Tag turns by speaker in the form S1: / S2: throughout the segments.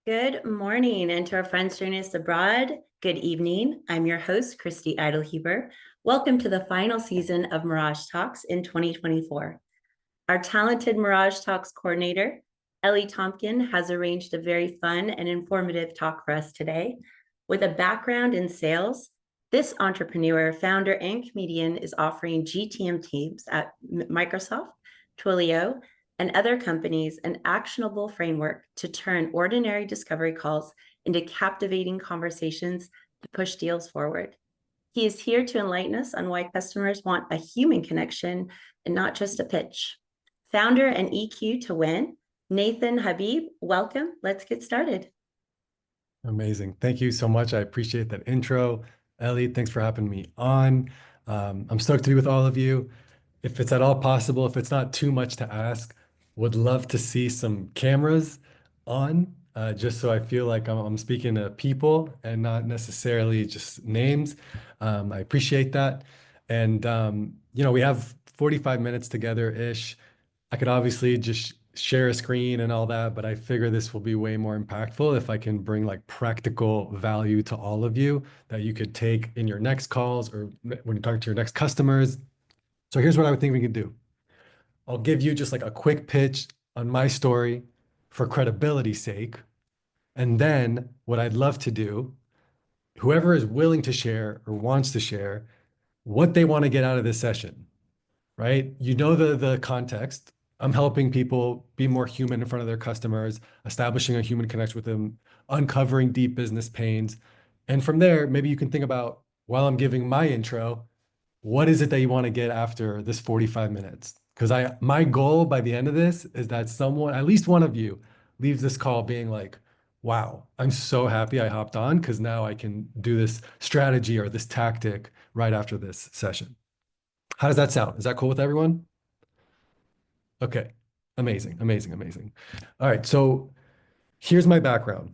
S1: Good morning, and to our friends joining us abroad, good evening. I'm your host, Christy Eidelhuber. Welcome to the final season of Mirage Talks in 2024. Our talented Mirage Talks coordinator, Ellie Tompkin, has arranged a very fun and informative talk for us today. With a background in sales, this entrepreneur, founder, and comedian is offering GTM teams at Microsoft, Twilio, and other companies an actionable framework to turn ordinary discovery calls into captivating conversations to push deals forward. He is here to enlighten us on why customers want a human connection and not just a pitch. Founder and EQ to win, Nathan Habib, welcome. Let's get started.
S2: Amazing. Thank you so much. I appreciate that intro. Ellie, thanks for having me on. I'm stoked to be with all of you. If it's at all possible, if it's not too much to ask, would love to see some cameras on, just so I feel like I'm speaking to people and not necessarily just names. I appreciate that. And, we have 45 minutes together-ish. I could obviously just share a screen and all that, but I figure this will be way more impactful if I can bring like practical value to all of you that you could take in your next calls or when you talk to your next customers. So here's what I would think we could do. I'll give you just like a quick pitch on my story for credibility's sake. And then what I'd love to do, whoever is willing to share or wants to share what they want to get out of this session, right? You know the context. I'm helping people be more human in front of their customers, establishing a human connection with them, uncovering deep business pains. And from there, maybe you can think about, while I'm giving my intro, what is it that you want to get after this 45 minutes? Because my goal by the end of this is that someone, at least one of you, leaves this call being like, wow, I'm so happy I hopped on because now I can do this strategy or this tactic right after this session. How does that sound? Is that cool with everyone? Okay. Amazing, amazing, amazing. All right. So here's my background.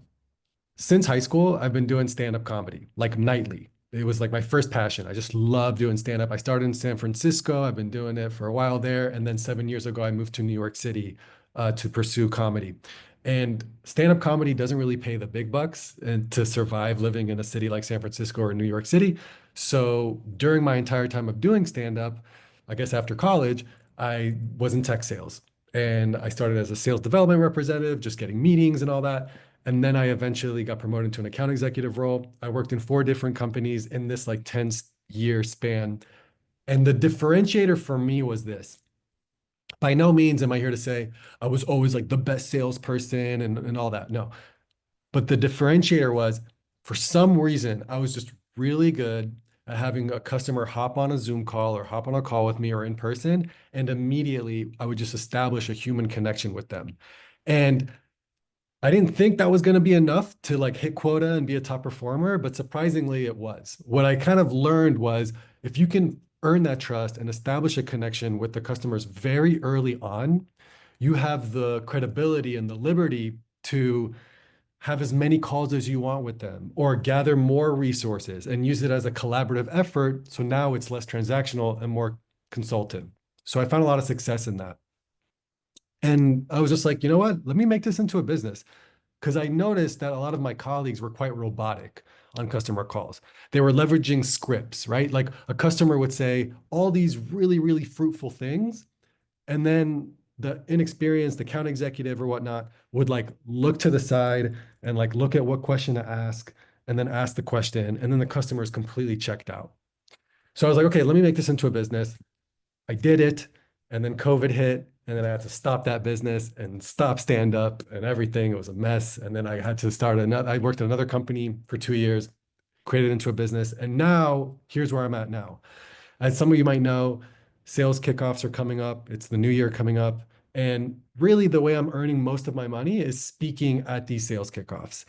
S2: Since high school, I've been doing stand-up comedy, like nightly. It was like my first passion. I just love doing stand-up. I started in San Francisco. I've been doing it for a while there. And then 7 years ago, I moved to New York City to pursue comedy. And stand-up comedy doesn't really pay the big bucks and to survive living in a city like San Francisco or New York City. So during my entire time of doing stand-up, I guess after college, I was in tech sales. And I started as a sales development representative, just getting meetings and all that. And then I eventually got promoted to an account executive role. I worked in 4 different companies in this like 10-year span. And the differentiator for me was this. By no means am I here to say I was always like the best salesperson and all that. No. But the differentiator was for some reason, I was just really good at having a customer hop on a Zoom call or hop on a call with me or in person. And immediately I would just establish a human connection with them. And I didn't think that was going to be enough to like hit quota and be a top performer, but surprisingly it was. What I kind of learned was if you can earn that trust and establish a connection with the customers very early on, you have the credibility and the liberty to have as many calls as you want with them or gather more resources and use it as a collaborative effort. So now it's less transactional and more consultative. So I found a lot of success in that. And I was just like, you know what? Let me make this into a business because I noticed that a lot of my colleagues were quite robotic on customer calls. They were leveraging scripts, right? Like a customer would say all these really, really fruitful things. And then the inexperienced account executive or whatnot would like look to the side and like look at what question to ask and then ask the question. And then the customer is completely checked out. So I was like, okay, let me make this into a business. I did it. And then COVID hit. And then I had to stop that business and stop stand up and everything. It was a mess. And then I had to start another, I worked at another company for 2 years, created into a business. And now here's where I'm at now. As some of you might know, sales kickoffs are coming up. It's the new year coming up. And really, the way I'm earning most of my money is speaking at these sales kickoffs.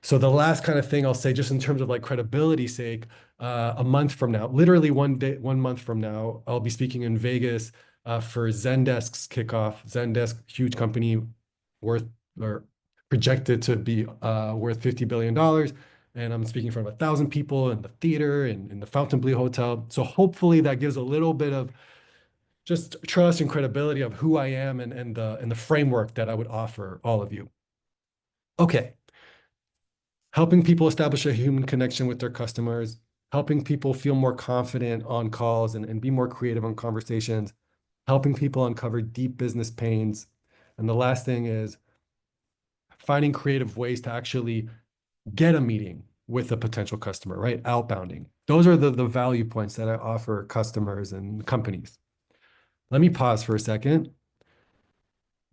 S2: So the last kind of thing I'll say, just in terms of like credibility sake, a month from now, literally 1 month from now, I'll be speaking in Vegas for Zendesk's kickoff. Zendesk, huge company, worth or projected to be worth $50 billion. And I'm speaking in front of 1,000 people in the theater and in the Fontainebleau Hotel. So hopefully that gives a little bit of just trust and credibility of who I am and the framework that I would offer all of you. Okay. helping people establish a human connection with their customers, helping people feel more confident on calls and be more creative on conversations, helping people uncover deep business pains. And the last thing is finding creative ways to actually get a meeting with a potential customer, right? Outbounding. Those are the value points that I offer customers and companies. Let me pause for a second.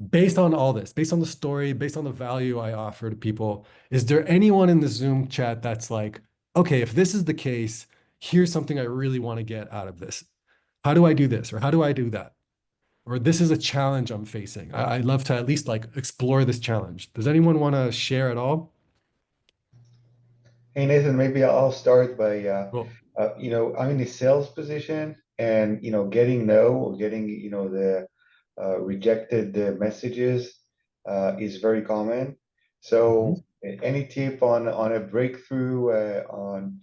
S2: Based on all this, based on the story, based on the value I offer to people, is there anyone in the Zoom chat that's like, okay, if this is the case, here's something I really want to get out of this. How do I do this? Or how do I do that? Or this is a challenge I'm facing. I'd love to at least like explore this challenge. Does anyone want to share at all?
S3: Hey Nathan, maybe I'll start by
S2: Well,
S3: I'm in the sales position, and getting no or getting the rejected messages is very common.
S2: mhm.
S3: So any tip on a breakthrough on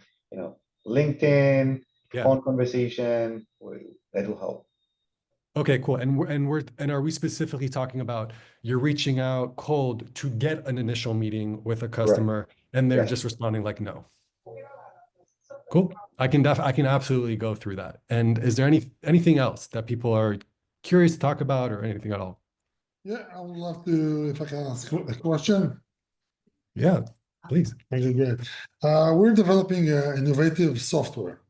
S3: LinkedIn,
S2: Yeah.
S3: phone conversation, that will help.
S2: Okay, cool. And are we specifically talking about you're reaching out cold to get an initial meeting with a
S3: Correct.
S2: customer and they're
S3: Yes.
S2: just responding like no? Cool. I can absolutely go through that. And is there anything else that people are curious to talk about or anything at all?
S4: Yeah, I would love to, if I can ask a question.
S2: Yeah, please.
S4: Okay, great. We're developing innovative software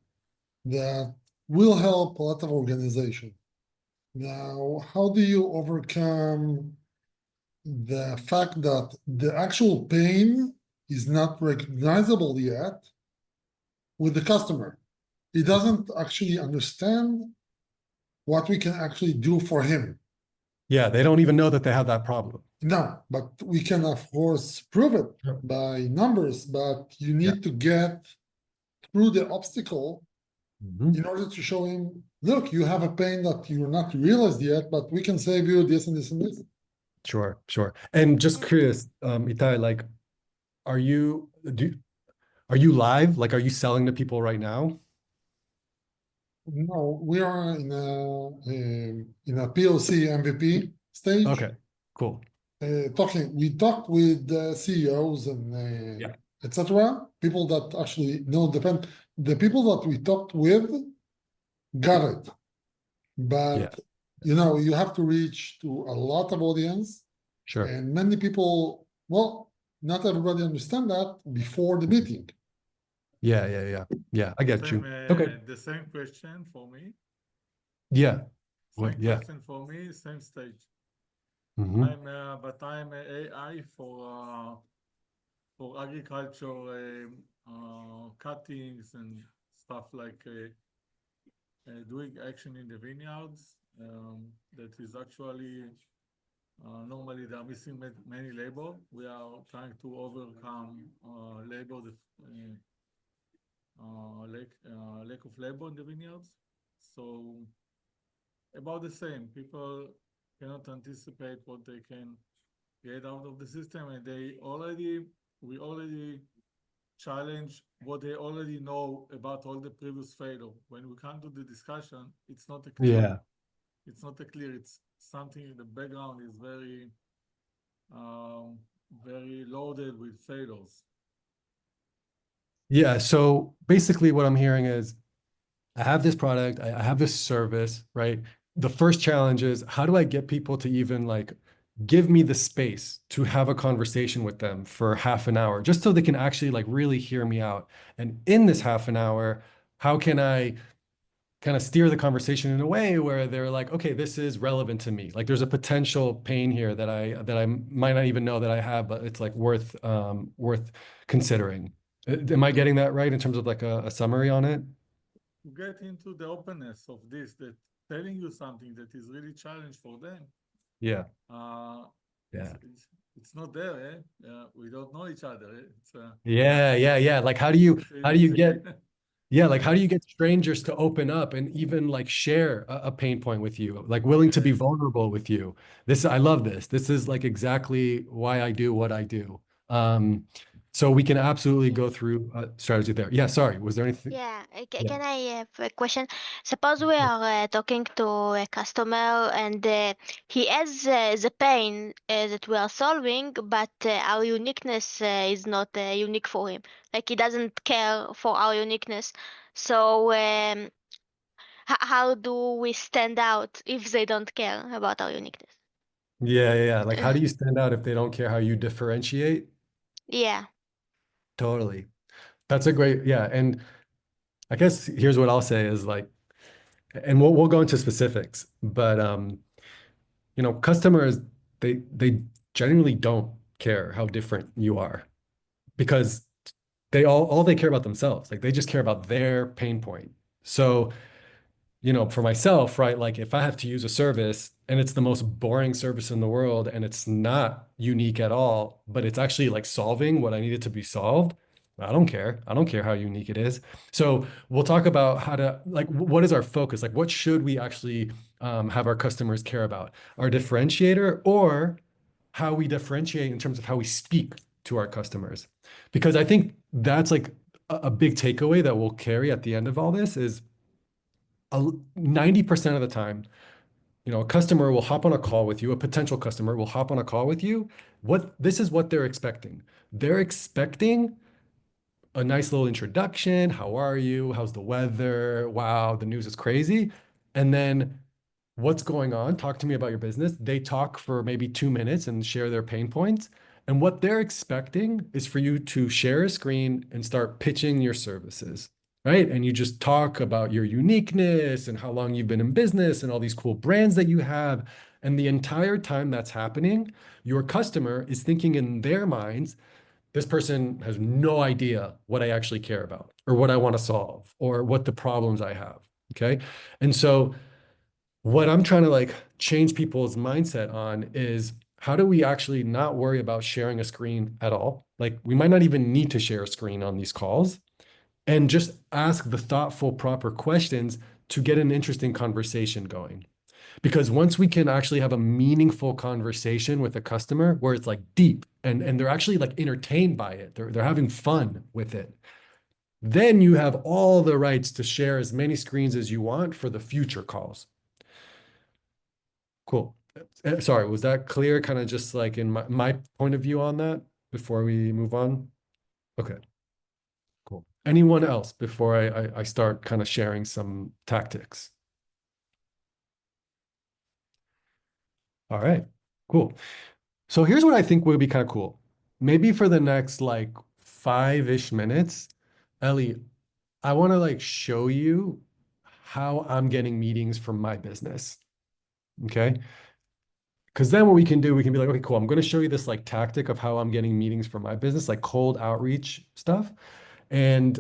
S4: that will help a lot of organization. Now, how do you overcome the fact that the actual pain is not recognizable yet with the customer? He doesn't actually understand what we can actually do for him.
S2: Yeah, they don't even know that they have that problem.
S4: No, but we can, of course, prove it
S2: Sure.
S4: by numbers, but you
S2: Yeah.
S4: need to get through the obstacle
S2: Mhm.
S4: in order to show him, look, you have a pain that you're not realized yet, but we can save you this and this and this.
S2: Sure, sure. And just curious, Itai, like, are you are you live? Like, are you selling to people right now?
S4: No, we are in a POC MVP stage.
S2: Okay, cool.
S4: We talked with CEOs and
S2: Yeah.
S4: etc. People that actually know the people that we talked with got it,
S2: Yeah,
S4: but you have to reach to a lot of audience,
S2: sure.
S4: and many people, well, not everybody understand that before the meeting.
S2: Yeah. I get
S5: Same,
S2: you. Okay.
S5: the same question for me.
S2: Yeah. Well,
S5: Same
S2: yeah.
S5: question for me, same stage.
S2: Mhm.
S5: I'm AI for agriculture cuttings and stuff like doing action in the vineyards. That is actually normally they are missing many labor. We are trying to overcome labor lack of labor in the vineyards. So about the same, people cannot anticipate what they can get out of the system, and we already challenge what they already know about all the previous failure. When we come to the discussion, it's not a clear.
S2: Yeah.
S5: It's not a clear. It's something in the background is very loaded with failures.
S2: Yeah. So basically what I'm hearing is I have this product, I have this service, right? The first challenge is how do I get people to even like give me the space to have a conversation with them for half an hour, just so they can actually like really hear me out. And in this half an hour, how can I kind of steer the conversation in a way where they're like, okay, this is relevant to me. Like there's a potential pain here that I might not even know that I have, but it's like worth considering. Am I getting that right in terms of like a summary on it?
S5: To get into the openness of this, that telling you something that is really challenge for them.
S2: Yeah.
S5: Uh,
S2: Yeah.
S5: it's not there, eh? We don't know each other. Eh? It's
S2: Yeah. Like how do
S5: it's
S2: you
S5: easy.
S2: get yeah, like how do you get strangers to open up and even like share a pain point with you, like willing to be
S5: Yes.
S2: vulnerable with you? This I love this. This is like exactly why I do what I do. So we can absolutely go through a strategy there. Yeah, sorry, was there anything?
S6: Yeah,
S2: Yeah.
S6: can I have a question? Suppose we are talking to a customer and he has the pain that we are solving, but our uniqueness is not unique for him. Like he doesn't care for our uniqueness. So how do we stand out if they don't care about our uniqueness?
S2: Yeah. Like, how do you stand out if they don't care how you differentiate?
S6: Yeah.
S2: Totally. That's a great, yeah. And I guess here's what I'll say is like, and we'll go into specifics, but customers, they genuinely don't care how different you are because they all they care about themselves. Like they just care about their pain point. So for myself, right, like if I have to use a service and it's the most boring service in the world and it's not unique at all, but it's actually like solving what I needed to be solved, I don't care. I don't care how unique it is. So we'll talk about how to, like, what is our focus? Like, what should we actually have our customers care about? Our differentiator or how we differentiate in terms of how we speak to our customers? Because I think that's like a big takeaway that we'll carry at the end of all this is 90% of the time, a customer will hop on a call with you, a potential customer will hop on a call with you. This is what they're expecting. They're expecting a nice little introduction. How are you? How's the weather? Wow, the news is crazy. And then what's going on? Talk to me about your business. They talk for maybe 2 minutes and share their pain points. And what they're expecting is for you to share a screen and start pitching your services, right? And you just talk about your uniqueness and how long you've been in business and all these cool brands that you have. And the entire time that's happening, your customer is thinking in their minds, this person has no idea what I actually care about or what I want to solve or what the problems I have. Okay. And so what I'm trying to like change people's mindset on is how do we actually not worry about sharing a screen at all? Like we might not even need to share a screen on these calls and just ask the thoughtful, proper questions to get an interesting conversation going. Because once we can actually have a meaningful conversation with a customer where it's like deep and they're actually like entertained by it, they're having fun with it, then you have all the rights to share as many screens as you want for the future calls. Cool. Sorry, was that clear? Kind of just like in my point of view on that before we move on? Okay, cool. Anyone else before I start kind of sharing some tactics? All right, cool. So here's what I think would be kind of cool. Maybe for the next like 5-ish minutes, Ellie, I want to like show you how I'm getting meetings from my business. Okay. Because then what we can do, we can be like, okay, cool. I'm going to show you this like tactic of how I'm getting meetings from my business, like cold outreach stuff. And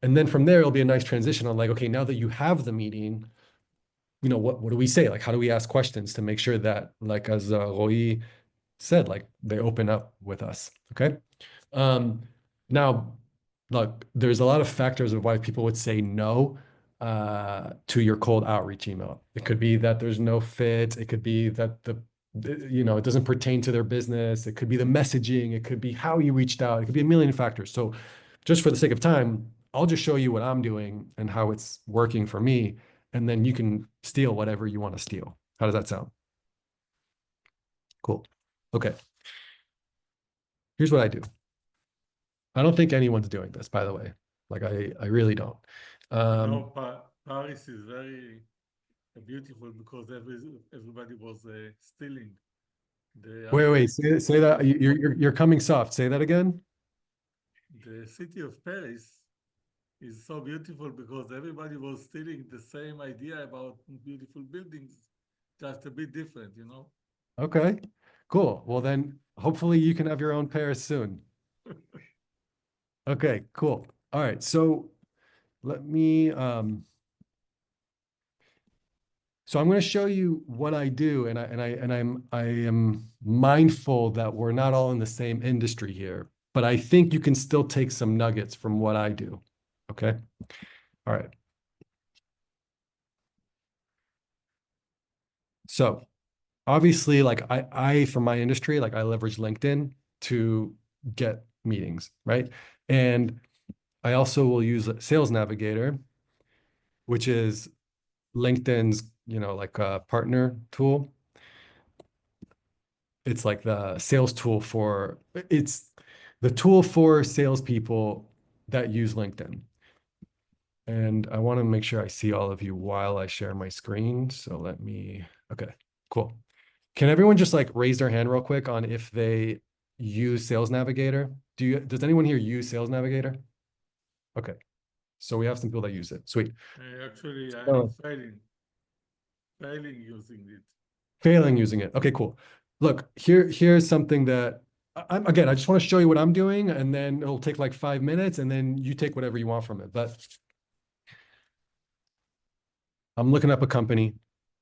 S2: then from there, it'll be a nice transition on like, okay, now that you have the meeting, what do we say? Like, how do we ask questions to make sure that, like, as Roy said, like they open up with us. Okay. Now, look, there's a lot of factors of why people would say no to your cold outreach email. It could be that there's no fit. It could be that it doesn't pertain to their business. It could be the messaging. It could be how you reached out. It could be a million factors. So just for the sake of time, I'll just show you what I'm doing and how it's working for me. And then you can steal whatever you want to steal. How does that sound? Cool. Okay. Here's what I do. I don't think anyone's doing this, by the way. Like I really don't.
S5: No, Paris is very beautiful because everybody was stealing the
S2: Wait, say that you're coming soft. Say that again.
S5: the city of Paris is so beautiful because everybody was stealing the same idea about beautiful buildings, just a bit different, you know?
S2: Okay, cool. Well, then hopefully you can have your own Paris soon. Okay, cool. All right, so let me so I'm going to show you what I do, and I am mindful that we're not all in the same industry here, but I think you can still take some nuggets from what I do. Okay. All right. So obviously, like I from my industry, like I leverage LinkedIn to get meetings, right? And I also will use Sales Navigator, which is LinkedIn's, like a partner tool. It's like the sales tool it's the tool for salespeople that use LinkedIn. And I want to make sure I see all of you while I share my screen. So okay, cool. Can everyone just like raise their hand real quick on if they use Sales Navigator? Does anyone here use Sales Navigator? Okay. So we have some people that use it. Sweet.
S5: Actually, I'm
S2: Oh.
S5: failing using it.
S2: Failing using it. Okay, cool. Look, here's something that again, I just want to show you what I'm doing, and then it'll take like 5 minutes, and then you take whatever you want from it. But I'm looking up a company,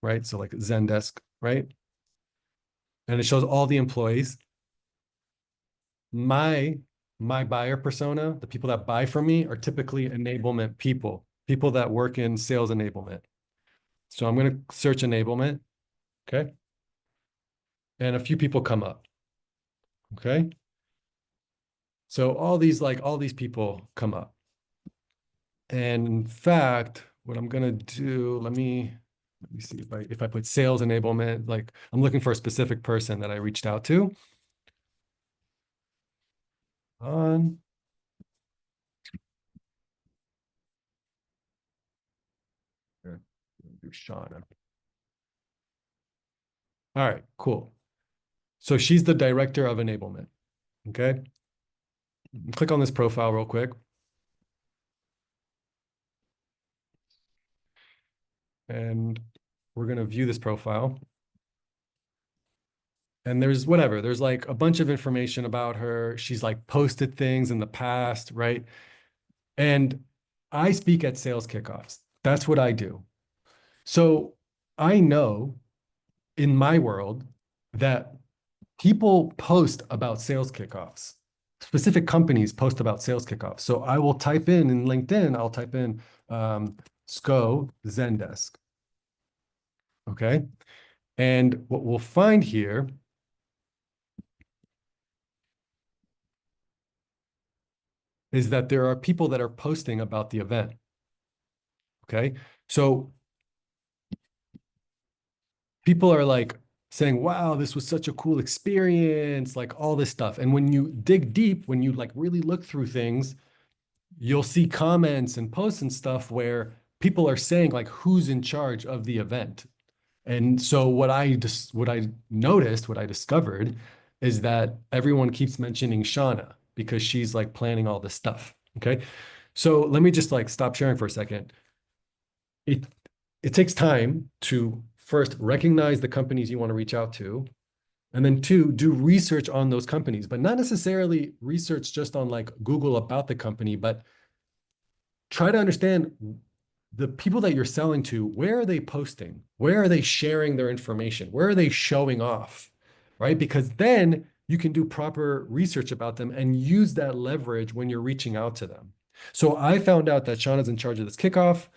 S2: right? So like Zendesk, right? And it shows all the employees. My buyer persona, the people that buy from me, are typically enablement people that work in sales enablement. So I'm going to search enablement, okay? And a few people come up, okay? So all these people come up. And in fact, what I'm going to do, let me see if I put sales enablement, like I'm looking for a specific person that I reached out to. On. Here, do Shauna. All right, cool. So she's the director of enablement, okay? Click on this profile real quick. And we're going to view this profile. And there's like a bunch of information about her. She's like posted things in the past, right? And I speak at sales kickoffs. That's what I do. So I know in my world that people post about sales kickoffs. Specific companies post about sales kickoffs. So I will type in LinkedIn, I'll type in SCO Zendesk. Okay. And what we'll find here is that there are people that are posting about the event. Okay. So people are like saying, wow, this was such a cool experience, like all this stuff. And when you dig deep, when you like really look through things, you'll see comments and posts and stuff where people are saying like who's in charge of the event. And so what I discovered is that everyone keeps mentioning Shauna because she's like planning all this stuff. Okay. So let me just like stop sharing for a second. It takes time to first recognize the companies you want to reach out to, and then two, do research on those companies, but not necessarily research just on like Google about the company, but try to understand the people that you're selling to, where are they posting? Where are they sharing their information? Where are they showing off, right? Because then you can do proper research about them and use that leverage when you're reaching out to them. So I found out that Shauna's in charge of this kickoff.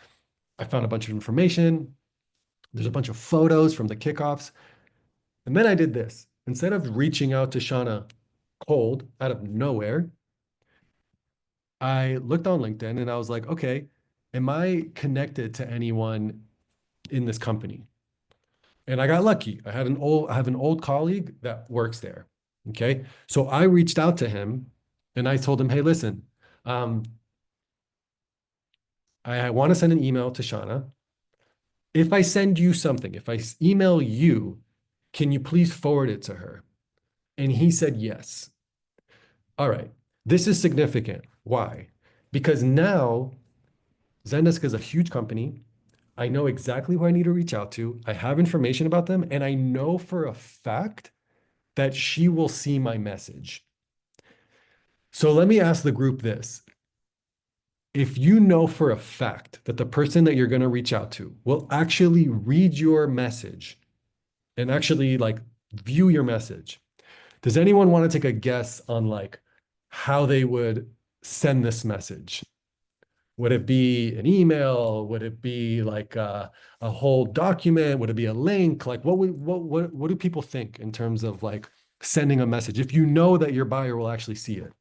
S2: I found a bunch of information. There's a bunch of photos from the kickoffs. And then I did this. Instead of reaching out to Shauna cold out of nowhere, I looked on LinkedIn and I was like, okay, am I connected to anyone in this company? And I got lucky. I have an old colleague that works there. Okay. So I reached out to him and I told him, hey, listen, I want to send an email to Shauna. If I send you something, if I email you, can you please forward it to her? And he said yes. All right. This is significant. Why? Because now Zendesk is a huge company. I know exactly who I need to reach out to. I have information about them, and I know for a fact that she will see my message. So let me ask the group this. If you know for a fact that the person that you're going to reach out to will actually read your message and actually like view your message, does anyone want to take a guess on like how they would send this message? Would it be an email? Would it be like a whole document? Would it be a link? Like what do people think in terms of like sending a message if you know that your buyer will actually see it?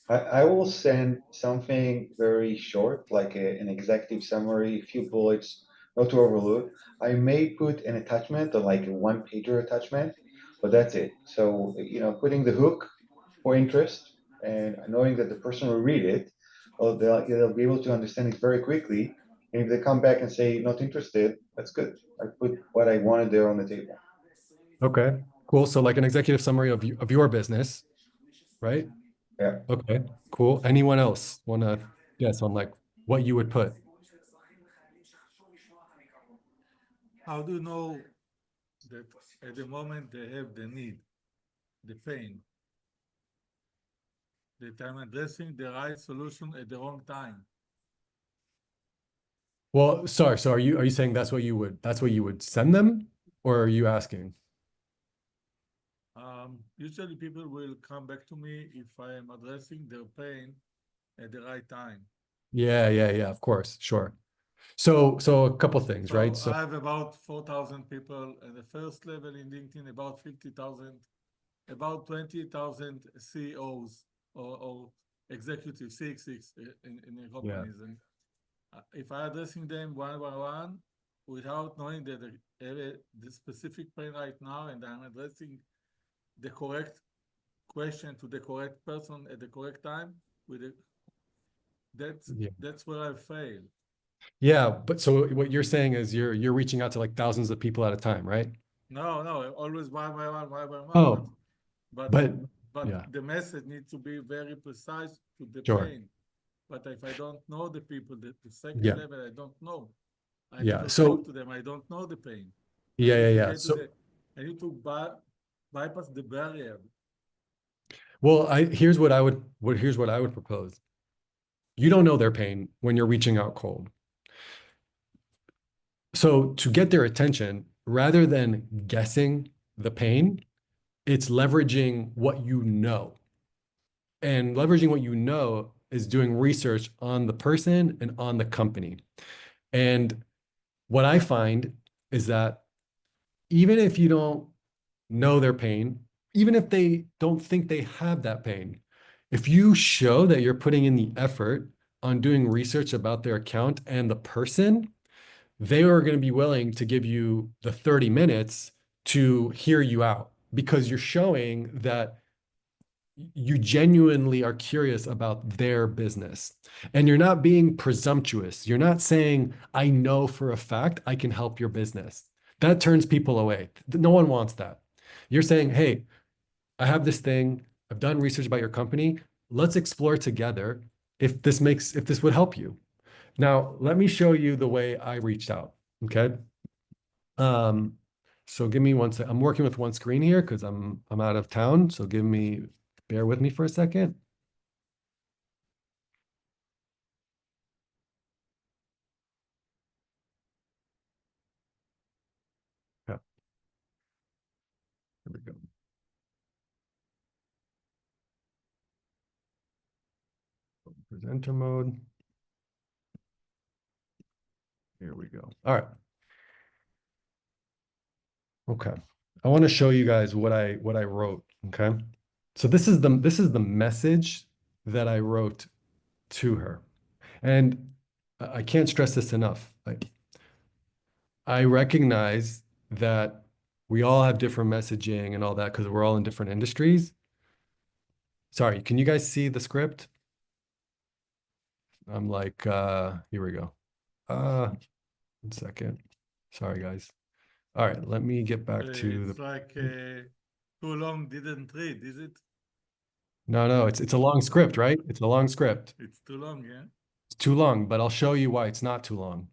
S3: I will send something very short, like an executive summary, a few bullets, not to overload. I may put an attachment, or like a one-pager attachment, but that's it. So, putting the hook for interest and knowing that the person will read it, or they'll be able to understand it very quickly. And if they come back and say not interested, that's good. I put what I wanted there on the table.
S2: Okay, cool. So like an executive summary of your business, right?
S3: Yeah.
S2: Okay, cool. Anyone else want to guess on like what you would put?
S5: How do you know that at the moment they have the need, the pain, that I'm addressing the right solution at the wrong time?
S2: Well, sorry. So are you saying that's what you would send them, or are you asking?
S5: Usually people will come back to me if I am addressing their pain at the right time.
S2: Yeah, yeah, yeah, of course, sure. So a couple things, right?
S5: So
S2: So
S5: I have about 4,000 people at the first level in LinkedIn, about 50,000, about 20,000 CEOs or executives, CXX in the
S2: yeah,
S5: companies. And if I addressing them one by one, without knowing that they have the specific pain right now, and I'm addressing the correct question to the correct person at the correct time, with it,
S2: yeah.
S5: that's where I fail.
S2: Yeah, but so what you're saying is you're reaching out to like thousands of people at a time, right?
S5: No, always one by one, one by one,
S2: Oh,
S5: but
S2: but
S5: but
S2: yeah,
S5: the message needs to be very precise to the
S2: sure.
S5: pain. But if I don't know the people, the second
S2: Yeah,
S5: level, I don't know. I
S2: yeah.
S5: never spoke
S2: So
S5: to them. I don't know the pain. I
S2: yeah,
S5: need
S2: yeah,
S5: to
S2: yeah.
S5: get to
S2: So
S5: I need to bypass the barrier.
S2: well, I here's what I would propose. You don't know their pain when you're reaching out cold. So to get their attention, rather than guessing the pain, it's leveraging what you know. And leveraging what you know is doing research on the person and on the company. And what I find is that even if you don't know their pain, even if they don't think they have that pain, if you show that you're putting in the effort on doing research about their account and the person, they are going to be willing to give you the 30 minutes to hear you out because you're showing that you genuinely are curious about their business and you're not being presumptuous. You're not saying, I know for a fact I can help your business. That turns people away. No one wants that. You're saying, hey, I have this thing. I've done research about your company. Let's explore together if this would help you. Now, let me show you the way I reached out. Okay. Um, so give me one sec. I'm working with one screen here because I'm out of town. So bear with me for a second. Yeah, here we go. Presenter mode. Here we go. All right. Okay. I want to show you guys what I wrote. Okay. So this is the message that I wrote to her. And I can't stress this enough. I recognize that we all have different messaging and all that because we're all in different industries. Sorry, can you guys see the script? I'm like, here we go. 1 second. Sorry, guys. All right, let me get back to
S5: It's
S2: the.
S5: like too long didn't read, is it?
S2: No, it's a long script, right? It's a long script.
S5: It's too long, yeah?
S2: It's too long, but I'll show you why it's not too long.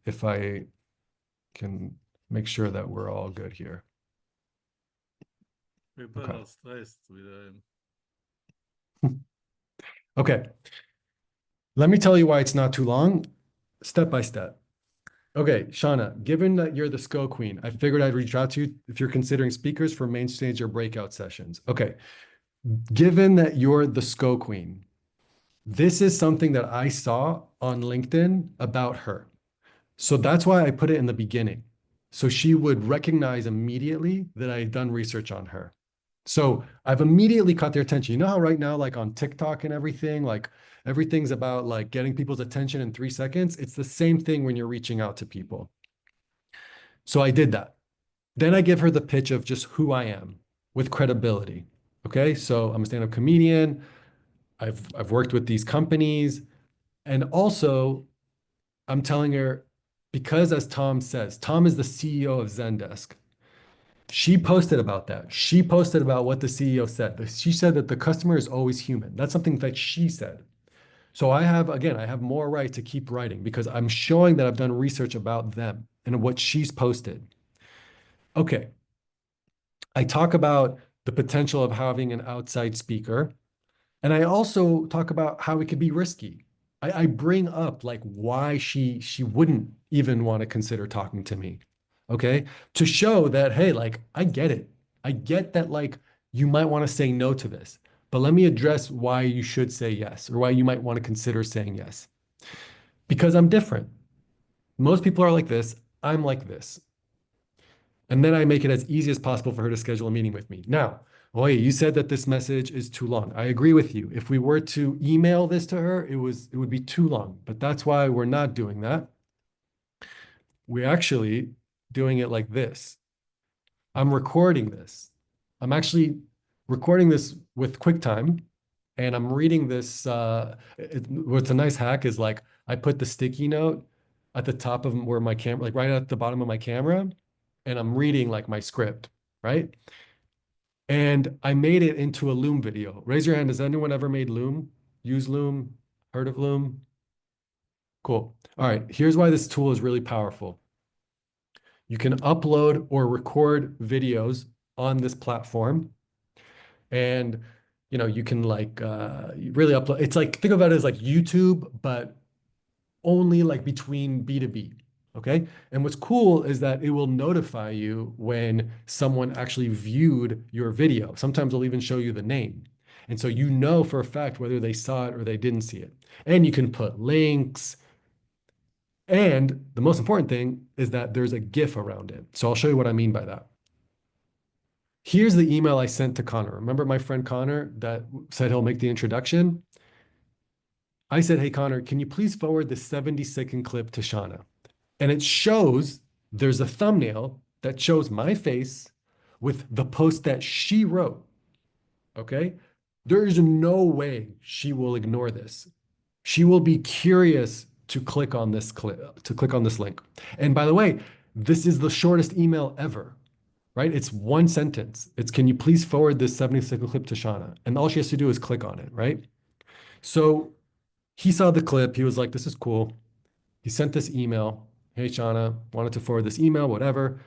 S2: If I can make sure that we're all good here.
S5: People
S2: Okay.
S5: are stressed with
S2: Okay. Let me tell you why it's not too long, step by step. Okay, Shauna, given that you're the SCO queen, I figured I'd reach out to you if you're considering speakers for main stage or breakout sessions. Okay, given that you're the SCO queen, this is something that I saw on LinkedIn about her. So that's why I put it in the beginning. So she would recognize immediately that I had done research on her. So I've immediately caught their attention. You know how right now, like on TikTok and everything, like everything's about like getting people's attention in 3 seconds. It's the same thing when you're reaching out to people. So I did that. Then I give her the pitch of just who I am with credibility. Okay. So I'm a stand-up comedian. I've worked with these companies. And also I'm telling her, because as Tom says, Tom is the CEO of Zendesk. She posted about that. She posted about what the CEO said. She said that the customer is always human. That's something that she said. So I have more right to keep writing because I'm showing that I've done research about them and what she's posted. Okay. I talk about the potential of having an outside speaker. And I also talk about how it could be risky. I bring up like why she wouldn't even want to consider talking to me. Okay. To show that, hey, like I get it. I get that like you might want to say no to this, but let me address why you should say yes or why you might want to consider saying yes. Because I'm different. Most people are like this. I'm like this. And then I make it as easy as possible for her to schedule a meeting with me. Now, Oye, you said that this message is too long. I agree with you. If we were to email this to her, it would be too long. But that's why we're not doing that. We're actually doing it like this. I'm recording this. I'm actually recording this with QuickTime, and I'm reading this. What's a nice hack is like I put the sticky note at the top of where my camera, like right at the bottom of my camera, and I'm reading like my script, right? And I made it into a Loom video. Raise your hand. Has anyone ever made Loom? Use Loom? Heard of Loom? Cool. All right. Here's why this tool is really powerful. You can upload or record videos on this platform. And you can like really upload. It's like, think about it as like YouTube, but only like between B2B. Okay. And what's cool is that it will notify you when someone actually viewed your video. Sometimes it'll even show you the name. And so you know for a fact whether they saw it or they didn't see it. And you can put links. And the most important thing is that there's a GIF around it. So I'll show you what I mean by that. Here's the email I sent to Connor. Remember my friend Connor that said he'll make the introduction? I said, hey, Connor, can you please forward the 70-second clip to Shauna? And it shows there's a thumbnail that shows my face with the post that she wrote. Okay. There is no way she will ignore this. She will be curious to click on this link. And by the way, this is the shortest email ever, right? It's one sentence. It's, can you please forward this 70-second clip to Shauna? And all she has to do is click on it, right? So he saw the clip. He was like, this is cool. He sent this email. Hey, Shauna, wanted to forward this email, whatever.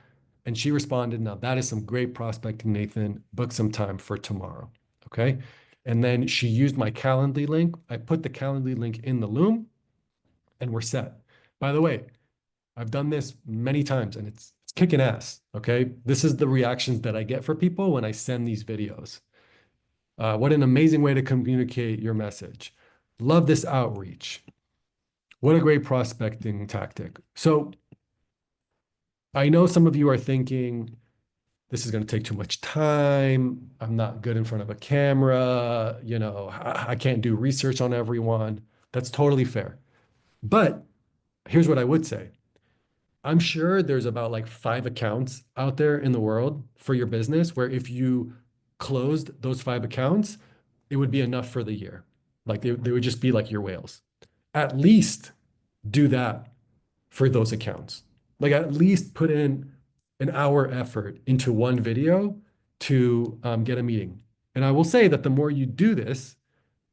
S2: And she responded, now that is some great prospecting, Nathan. Book some time for tomorrow. Okay. And then she used my Calendly link. I put the Calendly link in the Loom and we're set. By the way, I've done this many times and it's kicking ass. Okay. This is the reactions that I get for people when I send these videos. What an amazing way to communicate your message. Love this outreach. What a great prospecting tactic. So I know some of you are thinking, this is going to take too much time. I'm not good in front of a camera. I can't do research on everyone. That's totally fair. But here's what I would say. I'm sure there's about like 5 accounts out there in the world for your business where if you closed those 5 accounts, it would be enough for the year. Like they would just be like your whales. At least do that for those accounts. Like at least put in an hour effort into one video to get a meeting. And I will say that the more you do this,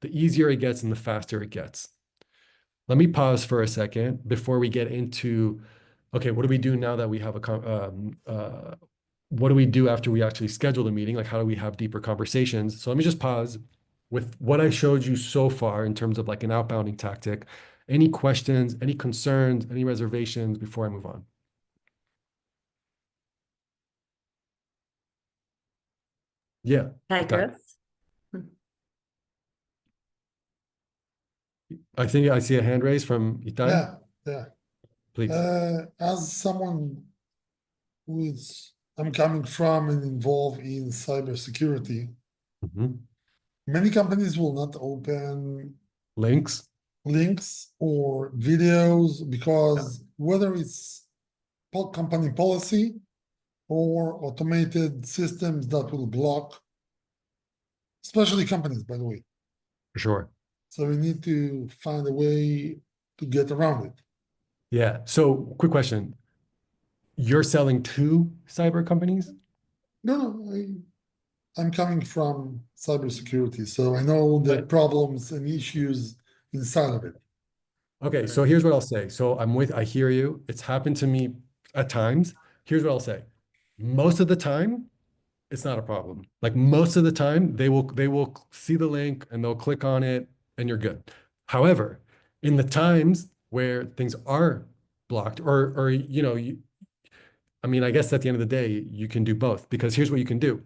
S2: the easier it gets and the faster it gets. Let me pause for a second before we get into, okay, what do we do now that we have what do we do after we actually schedule the meeting? Like, how do we have deeper conversations? So let me just pause with what I showed you so far in terms of like an outbounding tactic. Any questions, any concerns, any reservations before I move on? Yeah.
S1: Hi,
S2: Okay.
S1: Gross.
S2: I think I see a hand raised from Itai.
S4: Yeah.
S2: Please.
S4: As someone who is I'm coming from and involved in cybersecurity.
S2: Mhm.
S4: Many companies will not open
S2: Links.
S4: links or videos because whether it's company policy or automated systems that will block, especially companies, by the way.
S2: For sure.
S4: So we need to find a way to get around it.
S2: Yeah. So quick question. You're selling to cyber companies?
S4: No, I'm coming from cybersecurity, so I know the
S2: But
S4: problems and issues inside of it.
S2: okay, so here's what I'll say. So I hear you. It's happened to me at times. Here's what I'll say. Most of the time, it's not a problem. Like most of the time, they will see the link and they'll click on it and you're good. However, in the times where things are blocked or I mean, I guess at the end of the day, you can do both because here's what you can do.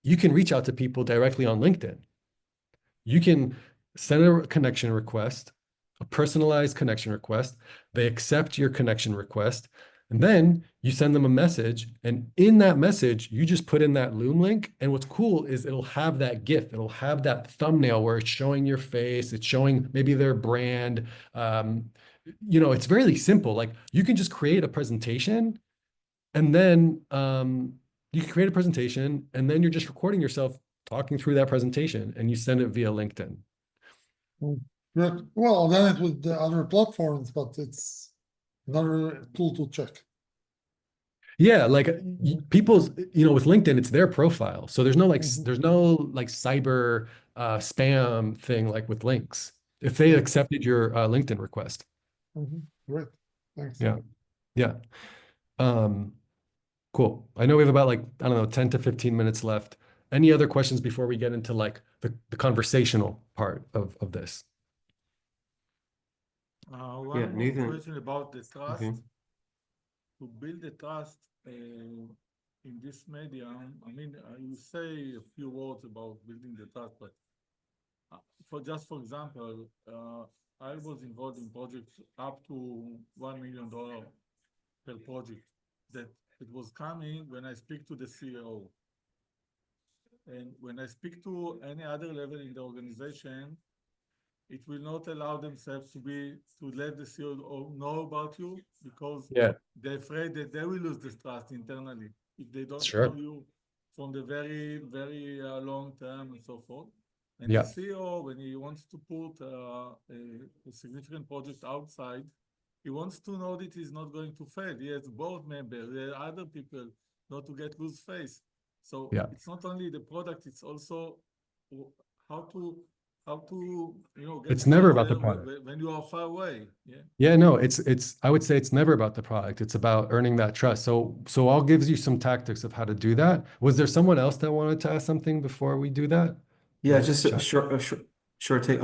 S2: You can reach out to people directly on LinkedIn. You can send a connection request, a personalized connection request. They accept your connection request. And then you send them a message. And in that message, you just put in that Loom link. And what's cool is it'll have that GIF, it'll have that thumbnail where it's showing your face, it's showing maybe their brand. It's very simple. Like you can just create a presentation and then you can create a presentation and then you're just recording yourself talking through that presentation and you send it via LinkedIn.
S4: Well, I've done it with the other platforms, but it's another tool to check.
S2: Yeah, like people's, with LinkedIn, it's their profile. So there's no
S4: Mhm.
S2: there's no like cyber spam thing like with links. If they accepted your LinkedIn request.
S4: Great, thanks.
S2: Yeah. Yeah. Cool. I know we have about like, I don't know, 10 to 15 minutes left. Any other questions before we get into like the conversational part of this?
S5: One more
S7: Nathan.
S5: question about the trust.
S7: Okay.
S5: To build the trust in this medium, I mean, you say a few words about building the trust, but for example, I was involved in projects up to $1 million per project that it was coming when I speak to the CEO. And when I speak to any other level in the organization, it will not allow themselves to let the CEO know about you because
S2: Yeah,
S5: they're afraid that they will lose this trust internally if they don't
S2: sure.
S5: know you from the very, very long term and so forth. And
S2: Yeah.
S5: the CEO, when he wants to put a significant project outside, he wants to know that he's not going to fail. He has board members, there are other people, not to get lose face. So
S2: Yeah.
S5: it's not only the product, it's also how to get
S2: It's never about the
S5: closer
S2: product.
S5: when you are far away. Yeah.
S2: Yeah, no, I would say it's never about the product. It's about earning that trust. So I'll give you some tactics of how to do that. Was there someone else that wanted to ask something before we do that?
S7: Yeah,
S2: Oh,
S7: just a
S2: chat.
S7: short take.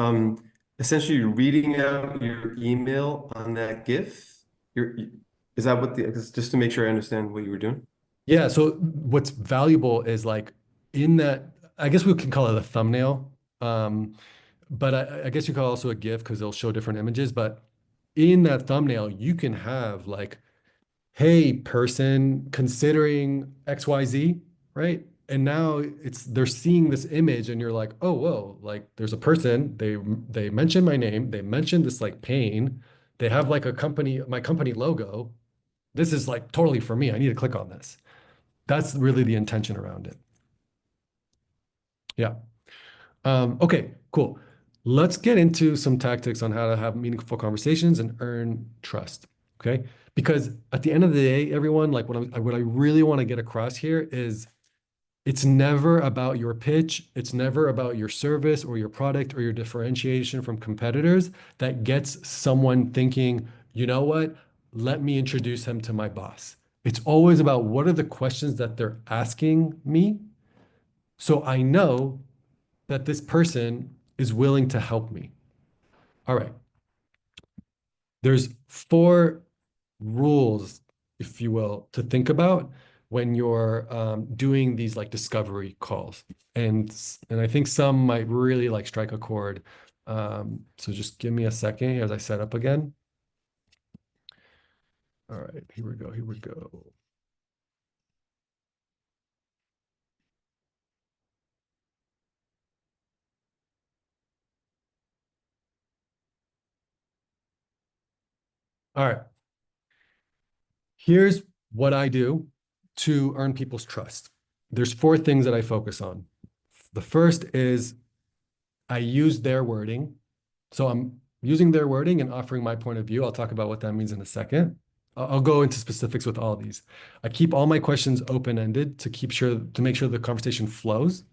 S7: Essentially reading out your email on that GIF. Is that what just to make sure I understand what you were doing?
S2: Yeah, so what's valuable is like in that, I guess we can call it a thumbnail. But I guess you call it also a GIF because they'll show different images. But in that thumbnail, you can have like, hey, person considering XYZ, right? And now they're seeing this image and you're like, oh, whoa, like there's a person, they mentioned my name, they mentioned this like pain, they have like my company logo. This is like totally for me. I need to click on this. That's really the intention around it. Yeah. Okay, cool. Let's get into some tactics on how to have meaningful conversations and earn trust. Okay. Because at the end of the day, everyone, like what I really want to get across here is it's never about your pitch. It's never about your service or your product or your differentiation from competitors that gets someone thinking, you know what? Let me introduce him to my boss. It's always about what are the questions that they're asking me. So I know that this person is willing to help me. All right. There's 4 rules, if you will, to think about when you're doing these like discovery calls. And I think some might really like strike a chord. So just give me a second as I set up again. All right, here we go. All right. Here's what I do to earn people's trust. There's 4 things that I focus on. The first is I use their wording. So I'm using their wording and offering my point of view. I'll talk about what that means in a second. I'll go into specifics with all these. I keep all my questions open-ended to make sure the conversation flows.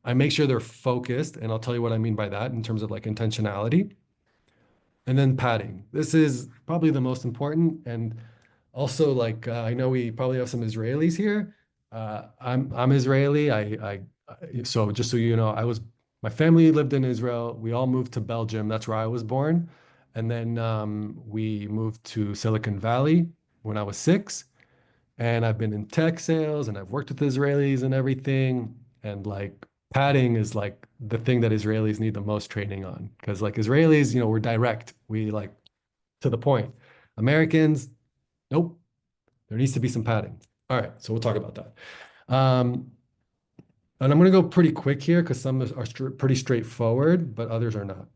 S2: I make sure they're focused, and I'll tell you what I mean by that in terms of like intentionality. And then padding. This is probably the most important. And also, like I know we probably have some Israelis here. I'm Israeli. So just so you know, my family lived in Israel. We all moved to Belgium. That's where I was born. And then we moved to Silicon Valley when I was 6. And I've been in tech sales and I've worked with Israelis and everything. And like padding is like the thing that Israelis need the most training on. Because like Israelis, we're direct. We like to the point. Americans, nope. There needs to be some padding. All right, so we'll talk about that. And I'm going to go pretty quick here because some are pretty straightforward, but others are not.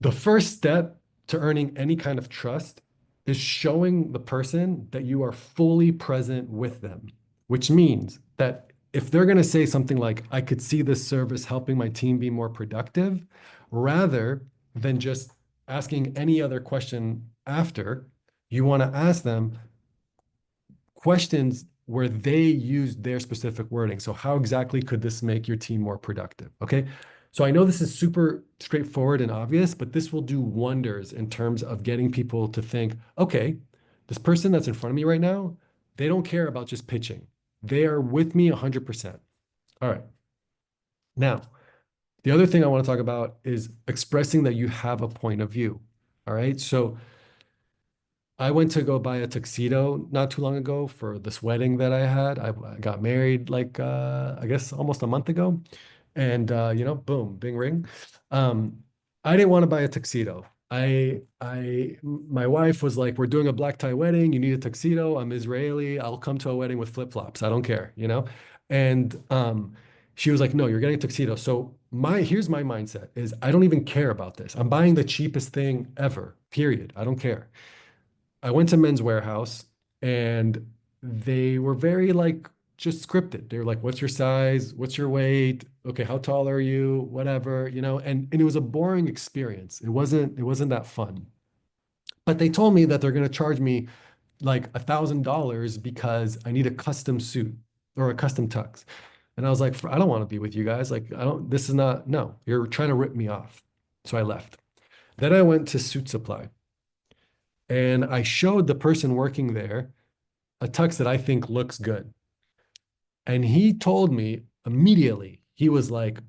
S2: The first step to earning any kind of trust is showing the person that you are fully present with them, which means that if they're going to say something like, I could see this service helping my team be more productive, rather than just asking any other question after, you want to ask them questions where they use their specific wording. So how exactly could this make your team more productive? Okay. So I know this is super straightforward and obvious, but this will do wonders in terms of getting people to think, okay, this person that's in front of me right now, they don't care about just pitching. They are with me 100%. All right. Now, the other thing I want to talk about is expressing that you have a point of view. All right. So I went to go buy a tuxedo not too long ago for this wedding that I had. I got married like I guess almost a month ago. And boom, bing ring. I didn't want to buy a tuxedo. My wife was like, we're doing a black tie wedding. You need a tuxedo. I'm Israeli. I'll come to a wedding with flip-flops. I don't care. And she was like, no, you're getting a tuxedo. So here's my mindset is I don't even care about this. I'm buying the cheapest thing ever, period. I don't care. I went to Men's Warehouse and they were very like just scripted. They were like, what's your size? What's your weight? Okay, how tall are you? Whatever, and it was a boring experience. It wasn't that fun. But they told me that they're gonna charge me like $1,000 because I need a custom suit or a custom tux. And I was like, I don't want to be with you guys. Like, this is not, no, you're trying to rip me off. So I left. Then I went to Suit Supply. And I showed the person working there a tux that I think looks good. And he told me immediately, he was like,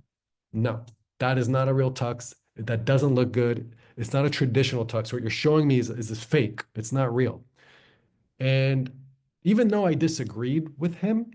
S2: no, that is not a real tux. That doesn't look good. It's not a traditional tux. What you're showing me is fake. It's not real. And even though I disagreed with him,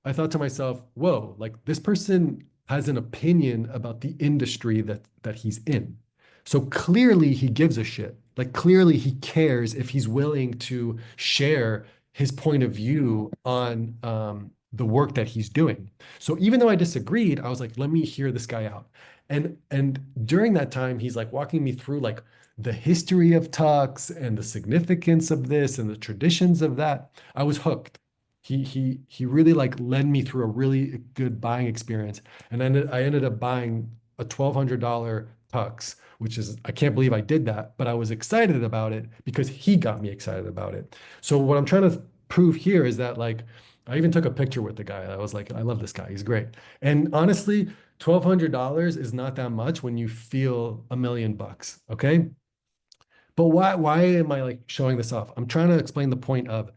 S2: I thought to myself, whoa, like this person has an opinion about the industry that he's in. So clearly he gives a shit. Like clearly he cares if he's willing to share his point of view on the work that he's doing. So even though I disagreed, I was like, let me hear this guy out. And during that time, he's like walking me through like the history of tux and the significance of this and the traditions of that. I was hooked. He really like led me through a really good buying experience. And I ended up buying a $1,200 tux, which is, I can't believe I did that, but I was excited about it because he got me excited about it. So what I'm trying to prove here is that like, I even took a picture with the guy. I was like, I love this guy. He's great. And honestly, $1,200 is not that much when you feel $1,000,000, okay? But why am I like showing this off? I'm trying to explain the point of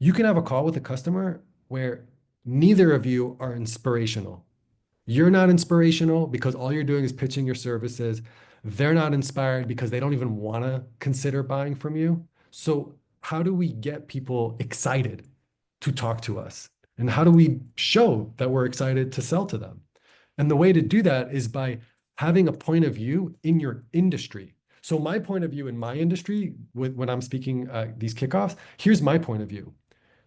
S2: you can have a call with a customer where neither of you are inspirational. You're not inspirational because all you're doing is pitching your services. They're not inspired because they don't even want to consider buying from you. So how do we get people excited to talk to us? And how do we show that we're excited to sell to them? And the way to do that is by having a point of view in your industry. So my point of view in my industry, when I'm speaking these kickoffs, here's my point of view.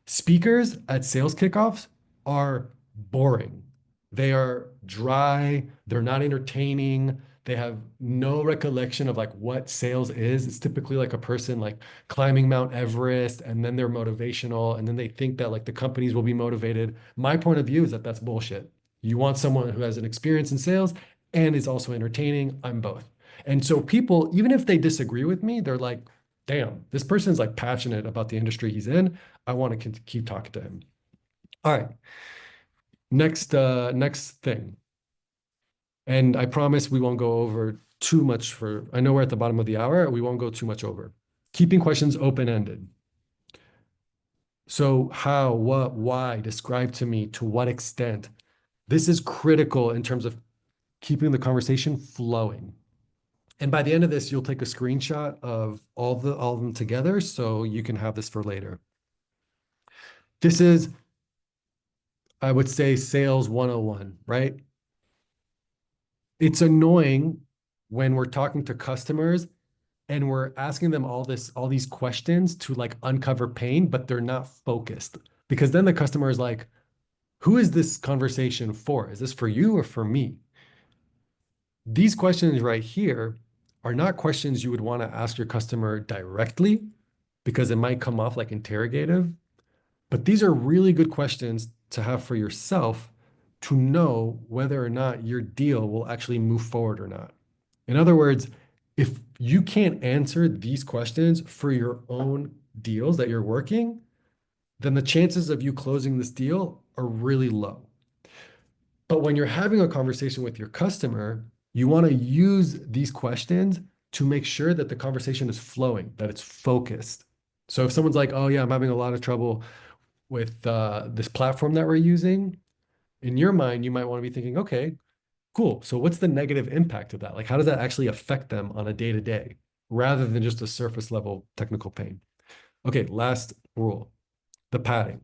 S2: Speakers at sales kickoffs are boring. They are dry. They're not entertaining. They have no recollection of like what sales is. It's typically like a person like climbing Mount Everest, and then they're motivational, and then they think that like the companies will be motivated. My point of view is that that's bullshit. You want someone who has an experience in sales and is also entertaining. I'm both. And so people, even if they disagree with me, they're like, damn, this person's like passionate about the industry he's in. I want to keep talking to him. All right. Next thing. And I promise we won't go over too much I know we're at the bottom of the hour. We won't go too much over. Keeping questions open-ended. So how, what, why, describe to me, to what extent. This is critical in terms of keeping the conversation flowing. And by the end of this, you'll take a screenshot of all of them together so you can have this for later. This is, I would say, sales 101, right? It's annoying when we're talking to customers and we're asking them all these questions to like uncover pain, but they're not focused. Because then the customer is like, who is this conversation for? Is this for you or for me? These questions right here are not questions you would want to ask your customer directly because it might come off like interrogative. But these are really good questions to have for yourself to know whether or not your deal will actually move forward or not. In other words, if you can't answer these questions for your own deals that you're working, then the chances of you closing this deal are really low. But when you're having a conversation with your customer, you want to use these questions to make sure that the conversation is flowing, that it's focused. So if someone's like, oh yeah, I'm having a lot of trouble with this platform that we're using, in your mind, you might want to be thinking, okay, cool. So what's the negative impact of that? Like, how does that actually affect them on a day-to-day rather than just a surface level technical pain? Okay, last rule, the padding.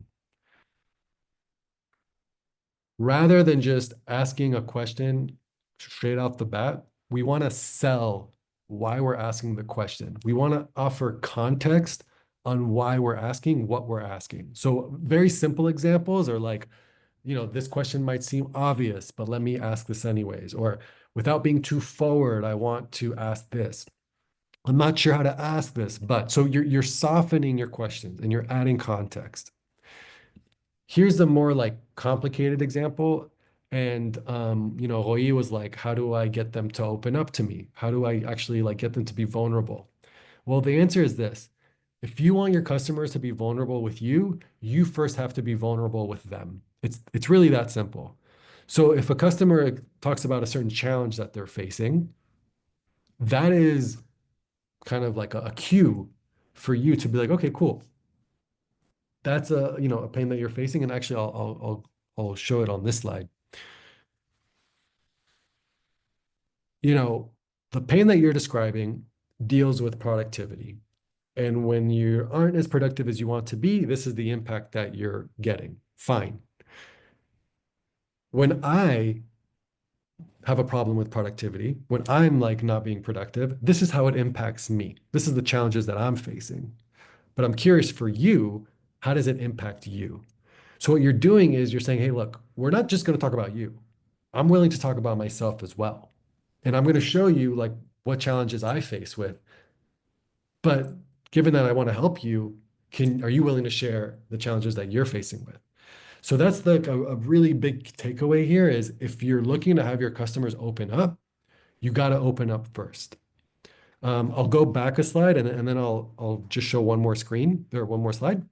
S2: Rather than just asking a question straight off the bat, we want to sell why we're asking the question. We want to offer context on why we're asking what we're asking. So very simple examples are like, this question might seem obvious, but let me ask this anyways. Or without being too forward, I want to ask this. I'm not sure how to ask this, but so you're softening your questions and you're adding context. Here's the more like complicated example. And Roy was like, how do I get them to open up to me? How do I actually like get them to be vulnerable? Well, the answer is this. If you want your customers to be vulnerable with you, you first have to be vulnerable with them. It's really that simple. So if a customer talks about a certain challenge that they're facing, that is kind of like a cue for you to be like, okay, cool. That's a pain that you're facing, and actually I'll show it on this slide. The pain that you're describing deals with productivity. And when you aren't as productive as you want to be, this is the impact that you're getting. Fine. When I have a problem with productivity, when I'm like not being productive, this is how it impacts me. This is the challenges that I'm facing. But I'm curious for you, how does it impact you? So what you're doing is you're saying, hey, look, we're not just going to talk about you. I'm willing to talk about myself as well. And I'm going to show you like what challenges I face with. But given that I want to help you, are you willing to share the challenges that you're facing with? So that's a really big takeaway here is if you're looking to have your customers open up, you got to open up first. I'll go back a slide and then I'll just show one more screen or one more slide.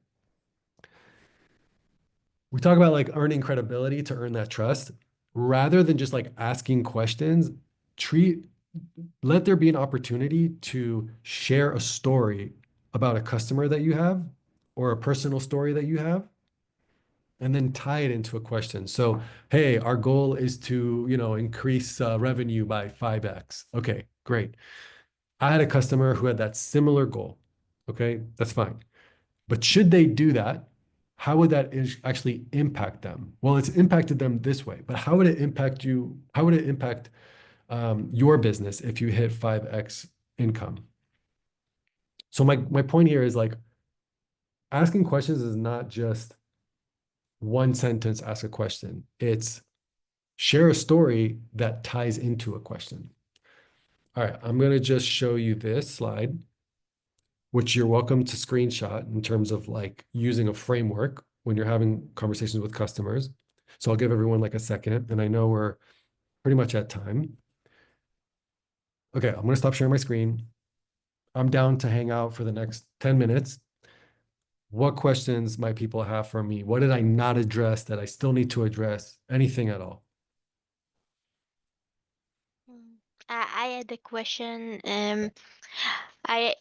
S2: We talk about like earning credibility to earn that trust rather than just like asking questions. Let there be an opportunity to share a story about a customer that you have or a personal story that you have, and then tie it into a question. So, hey, our goal is to, increase revenue by 5x. Okay, great. I had a customer who had that similar goal. Okay, that's fine. But should they do that, how would that actually impact them? Well, it's impacted them this way, but how would it impact you? How would it impact your business if you hit 5x income? So my point here is like asking questions is not just one sentence, ask a question. It's share a story that ties into a question. All right, I'm gonna just show you this slide, which you're welcome to screenshot in terms of like using a framework when you're having conversations with customers. So I'll give everyone like a second, and I know we're pretty much at time. Okay, I'm gonna stop sharing my screen. I'm down to hang out for the next 10 minutes. What questions might people have for me? What did I not address that I still need to address? Anything at all?
S6: I had a question. I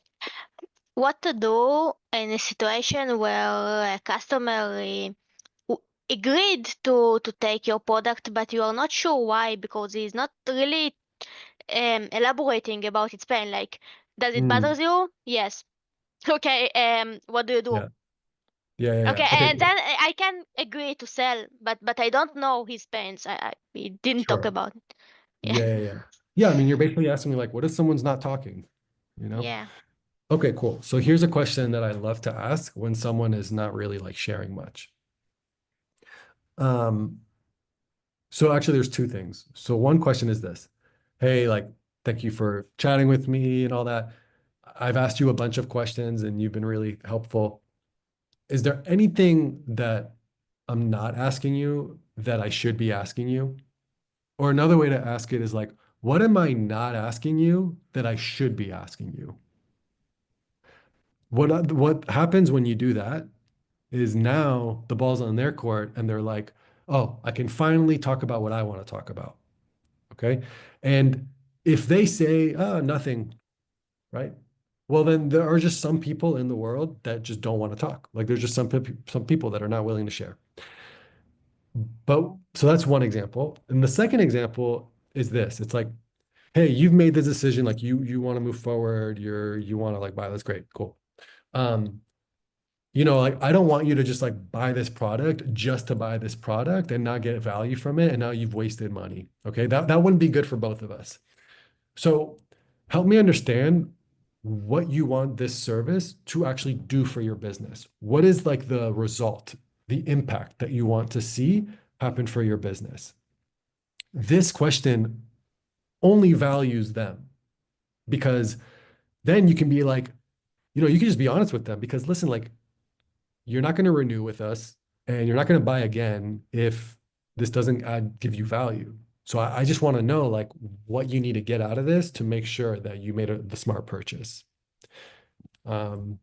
S6: what to do in a situation where a customer agreed to take your product, but you are not sure why because he's not really elaborating about its pain. Like, does it
S2: Mm,
S6: bother you? Yes. Okay. What do you do?
S2: yeah, yeah.
S6: Okay,
S2: Okay,
S6: and then I can agree to sell, but I don't know his pains. We didn't talk
S2: sure.
S6: about it. Yeah.
S2: Yeah. Yeah, I mean, you're basically asking me like, what if someone's not talking? You know?
S6: Yeah.
S2: Okay, cool. So here's a question that I love to ask when someone is not really like sharing much. Um, so actually there's two things. So one question is this. Hey, like, thank you for chatting with me and all that. I've asked you a bunch of questions and you've been really helpful. Is there anything that I'm not asking you that I should be asking you? Or another way to ask it is like, what am I not asking you that I should be asking you? What happens when you do that is now the ball's on their court and they're like, oh, I can finally talk about what I want to talk about. Okay. And if they say, nothing, right? Well, then there are just some people in the world that just don't want to talk. Like there's just some people that are not willing to share. But so that's one example. And the second example is this. It's like, hey, you've made the decision, like you want to move forward, you want to like buy, that's great, cool. Um, like I don't want you to just like buy this product just to buy this product and not get value from it. And now you've wasted money. Okay. That wouldn't be good for both of us. So help me understand what you want this service to actually do for your business. What is like the result, the impact that you want to see happen for your business? This question only values them because then you can be like, you can just be honest with them because listen, like you're not going to renew with us and you're not going to buy again if this doesn't give you value. So I just want to know like what you need to get out of this to make sure that you made the smart purchase. Um,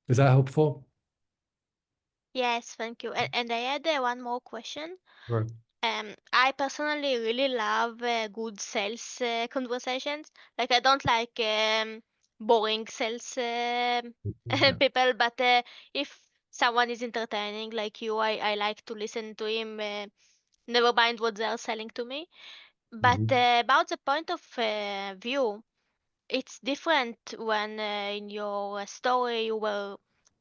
S2: is that helpful?
S6: Yes, thank you. And I had one more question.
S2: Sure.
S6: I personally really love good sales conversations. Like I don't like boring sales
S2: Yeah.
S6: people, but if someone is entertaining like you, I like to listen to him. Never mind what they are selling to me. But
S2: Mhm.
S6: about the point of view, it's different when in your story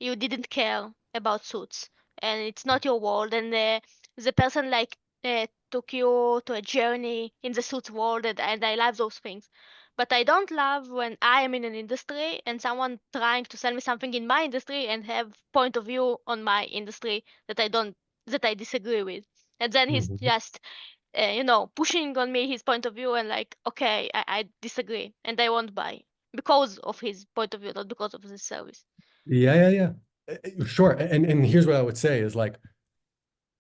S6: you didn't care about suits and it's not your world and the person like took you to a journey in the suits world and I love those things. But I don't love when I am in an industry and someone trying to sell me something in my industry and have point of view on my industry that I disagree with. And then he's
S2: Mhm.
S6: just pushing on me his point of view and like, okay, I disagree and I won't buy because of his point of view, not because of the service.
S2: Yeah. Sure. And here's what I would say is like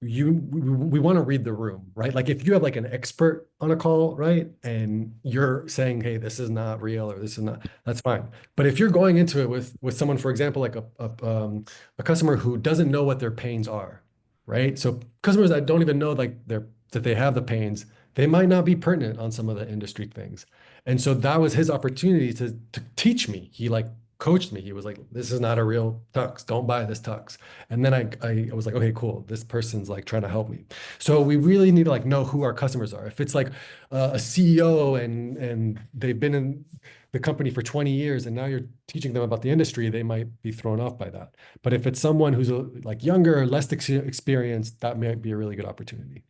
S2: we want to read the room, right? Like if you have like an expert on a call, right? And you're saying, hey, this is not real or this is not, that's fine. But if you're going into it with someone, for example, like a customer who doesn't know what their pains are, right? So customers that don't even know like that they have the pains, they might not be pertinent on some of the industry things. And so that was his opportunity to teach me. He like coached me. He was like, this is not a real tux. Don't buy this tux. And then I was like, okay, cool. This person's like trying to help me. So we really need to like know who our customers are. If it's like a CEO and they've been in the company for 20 years and now you're teaching them about the industry, they might be thrown off by that. But if it's someone who's like younger, less experienced, that might be a really good opportunity.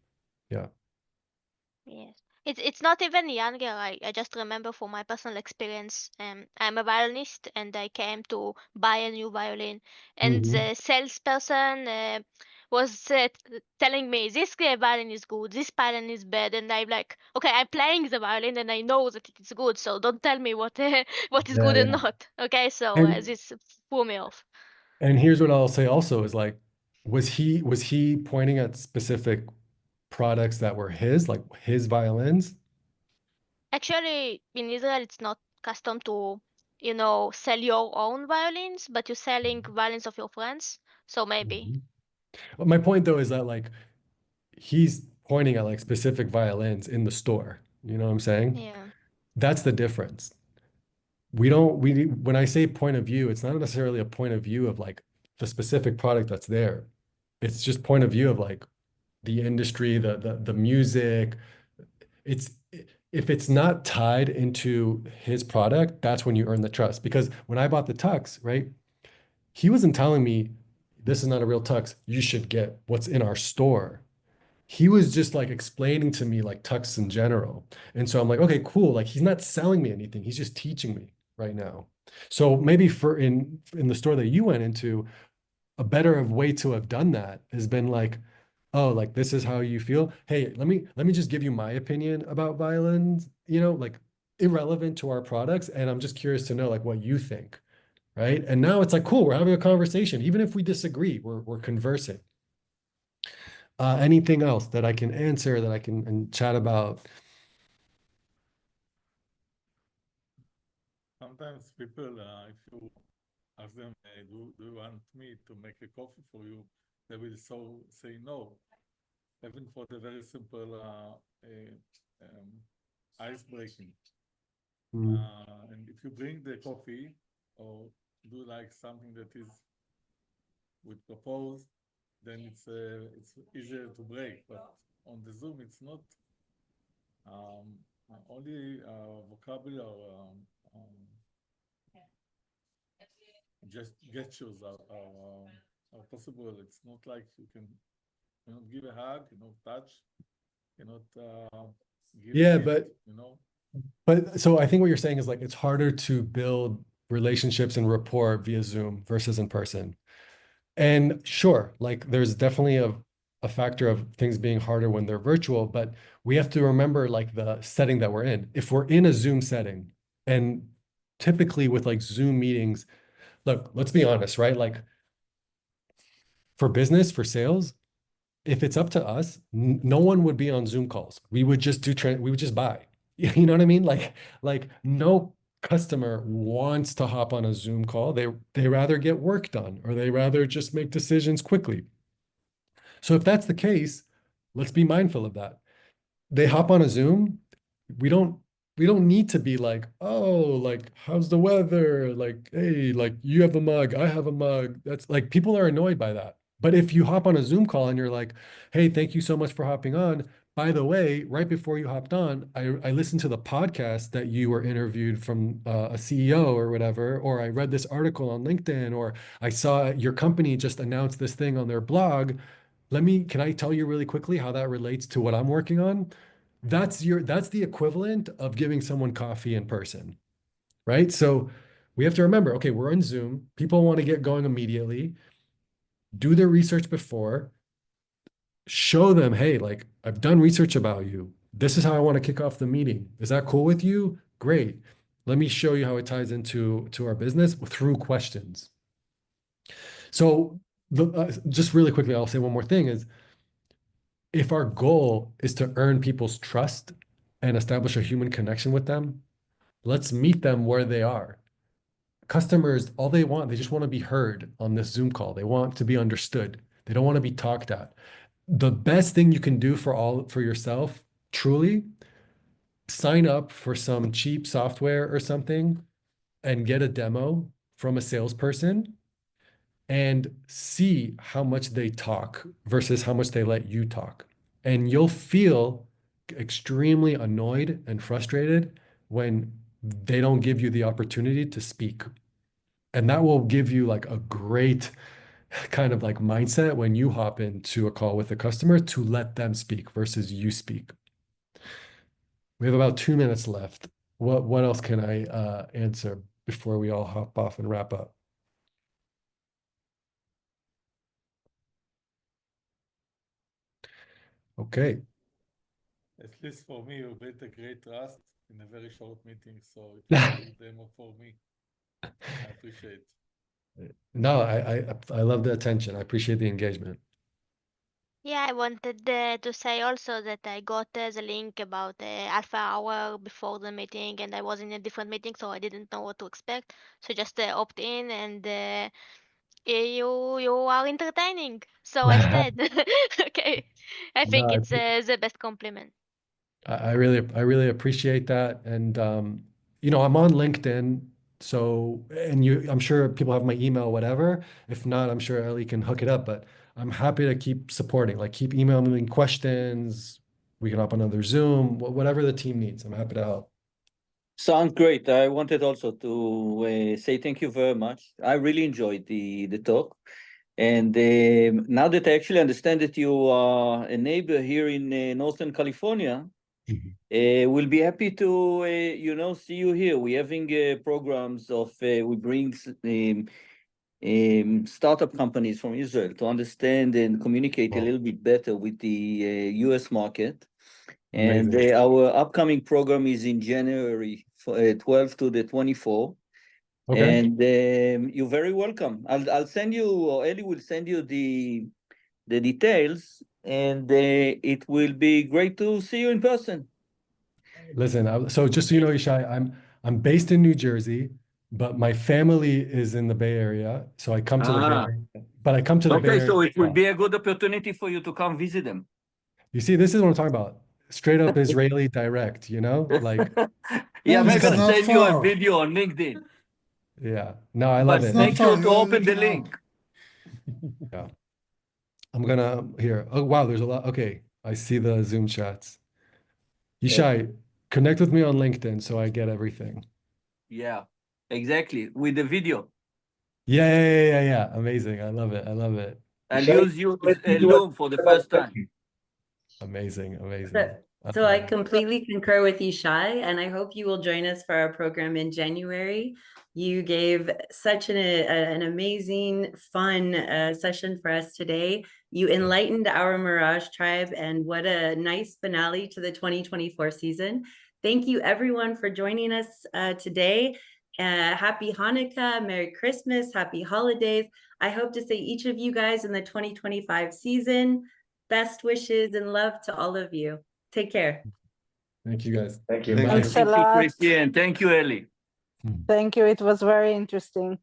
S2: Yeah.
S6: Yes. It's not even younger. I just remember from my personal experience. I'm a violinist and I came to buy a new violin and
S2: Mhm.
S6: the salesperson was telling me this violin is good, this violin is bad, and I'm like, okay, I'm playing the violin and I know that it is good, so don't tell me what what is
S2: Yeah,
S6: good and
S2: yeah.
S6: not. Okay, so
S2: And
S6: this threw me off.
S2: and here's what I'll say also is like, was he pointing at specific products that were his, like his violins?
S6: Actually, in Israel, it's not custom to, sell your own violins, but you're selling violins of your friends. So maybe.
S2: Mhm. But my point though is that like he's pointing at like specific violins in the store. You know what I'm saying?
S6: Yeah.
S2: That's the difference. We when I say point of view, it's not necessarily a point of view of like the specific product that's there. It's just point of view of like the industry, the music. It's if it's not tied into his product, that's when you earn the trust. Because when I bought the tux, right, he wasn't telling me this is not a real tux. You should get what's in our store. He was just like explaining to me like tux in general. And so I'm like, okay, cool. Like he's not selling me anything. He's just teaching me right now. So maybe for in the store that you went into, a better of way to have done that has been like, oh, like this is how you feel. Hey, let me just give you my opinion about violins, like irrelevant to our products. And I'm just curious to know like what you think. Right. And now it's like, cool, we're having a conversation. Even if we disagree, we're conversing. Anything else that I can answer that I can and chat about?
S5: Sometimes people, if you ask them, do you want me to make a coffee for you? They will say no, even for the very simple ice breaking.
S2: Mm.
S5: And if you bring the coffee or do like something that is with propose, then it's easier to break. But on the Zoom, it's not only vocabulary or just gestures are possible. It's not like you cannot give a hug, touch, cannot give a
S2: Yeah,
S5: gift.
S2: but so I think what you're saying is like it's harder to build relationships and rapport via Zoom versus in person. And sure, like there's definitely a factor of things being harder when they're virtual, but we have to remember like the setting that we're in. If we're in a Zoom setting, and typically with like Zoom meetings, look, let's be honest, right? Like for business, for sales, if it's up to us, no one would be on Zoom calls. We would just we would just buy. You know what I mean? Like no customer wants to hop on a Zoom call. They rather get work done or they rather just make decisions quickly. So if that's the case, let's be mindful of that. They hop on a Zoom, we don't we don't need to be like, oh, like how's the weather? Like, hey, like you have a mug, I have a mug. That's like people are annoyed by that. But if you hop on a Zoom call and you're like, hey, thank you so much for hopping on. By the way, right before you hopped on, I listened to the podcast that you were interviewed from a CEO or whatever, or I read this article on LinkedIn, or I saw your company just announced this thing on their blog. Can I tell you really quickly how that relates to what I'm working on? That's the equivalent of giving someone coffee in person, right? So we have to remember, okay, we're on Zoom. People want to get going immediately. Do their research before. Show them, hey, like I've done research about you. This is how I want to kick off the meeting. Is that cool with you? Great. Let me show you how it ties into our business through questions. So just really quickly, I'll say one more thing is if our goal is to earn people's trust and establish a human connection with them, let's meet them where they are. Customers, all they want, they just want to be heard on this Zoom call. They want to be understood. They don't want to be talked at. The best thing you can do for yourself, truly, sign up for some cheap software or something and get a demo from a salesperson and see how much they talk versus how much they let you talk. And you'll feel extremely annoyed and frustrated when they don't give you the opportunity to speak. And that will give you like a great kind of like mindset when you hop into a call with a customer to let them speak versus you speak. We have about 2 minutes left. What else can I answer before we all hop off and wrap up? Okay.
S5: At least for me, you built a great trust in a very short meeting, so it was a good demo for me. I appreciate.
S2: No, I love the attention. I appreciate the engagement.
S6: Yeah, I wanted to say also that I got the link about the alpha hour before the meeting, and I was in a different meeting, so I didn't know what to expect. So just opt in, and you are entertaining. So I stayed. Okay, I think
S2: No,
S6: it's the best compliment.
S2: I really appreciate that. And you know, I'm on LinkedIn, so and I'm sure people have my email, whatever. If not, I'm sure Ellie can hook it up. But I'm happy to keep supporting, like keep emailing me questions. We can hop on another Zoom, whatever the team needs. I'm happy to help.
S8: Sounds great. I wanted also to say thank you very much. I really enjoyed the talk. And now that I actually understand that you are a neighbor here in Northern California, we'll be happy to see you here. We're having programs of we bring startup companies from Israel to understand and communicate a
S2: Wow.
S8: little bit better with the US market. And
S2: Amazing.
S8: our upcoming program is in January 12 to the 24.
S2: Okay.
S8: And you're very welcome. I'll send you, or Ellie will send you the details, and it will be great to see you in person.
S2: Listen, so just so you know, Yishai, I'm based in New Jersey, but my family is in the Bay Area. So I come to the Bay Area, but I come to the Bay
S8: Okay,
S2: Area.
S8: so it will be a good opportunity for you to come visit them.
S2: You see, this is what I'm talking about. Straight up Israeli direct, you know? Like,
S8: Yeah, maybe
S4: It's
S8: I'll
S4: not
S8: send you a
S4: far.
S8: video on LinkedIn.
S2: yeah. No, I
S8: But
S2: love
S4: It's
S2: it.
S4: not
S8: make sure
S4: far.
S8: to open the
S4: You know,
S8: link.
S2: Yeah. I'm gonna here. Oh wow, there's a lot. Okay, I see the Zoom chats. Yishai, connect with me on LinkedIn so I get everything.
S8: Yeah, exactly. With the video.
S2: Yeah. Amazing. I love it. I love it.
S8: I'll
S3: Shall
S8: use you
S3: I do what-
S8: Loom for the first time.
S2: Amazing.
S1: So I completely concur with you, Shai, and I hope you will join us for our program in January. You gave such an amazing, fun session for us today. You enlightened our Mirage tribe, and what a nice finale to the 2024 season. Thank you, everyone, for joining us today. Happy Hanukkah, Merry Christmas, Happy Holidays. I hope to see each of you guys in the 2025 season. Best wishes and love to all of you. Take care.
S2: Thank you guys.
S3: Thank you.
S2: Bye.
S9: Thanks a
S8: Thank you,
S9: lot.
S8: Christy, and thank you, Ellie.
S9: Thank you. It was very interesting.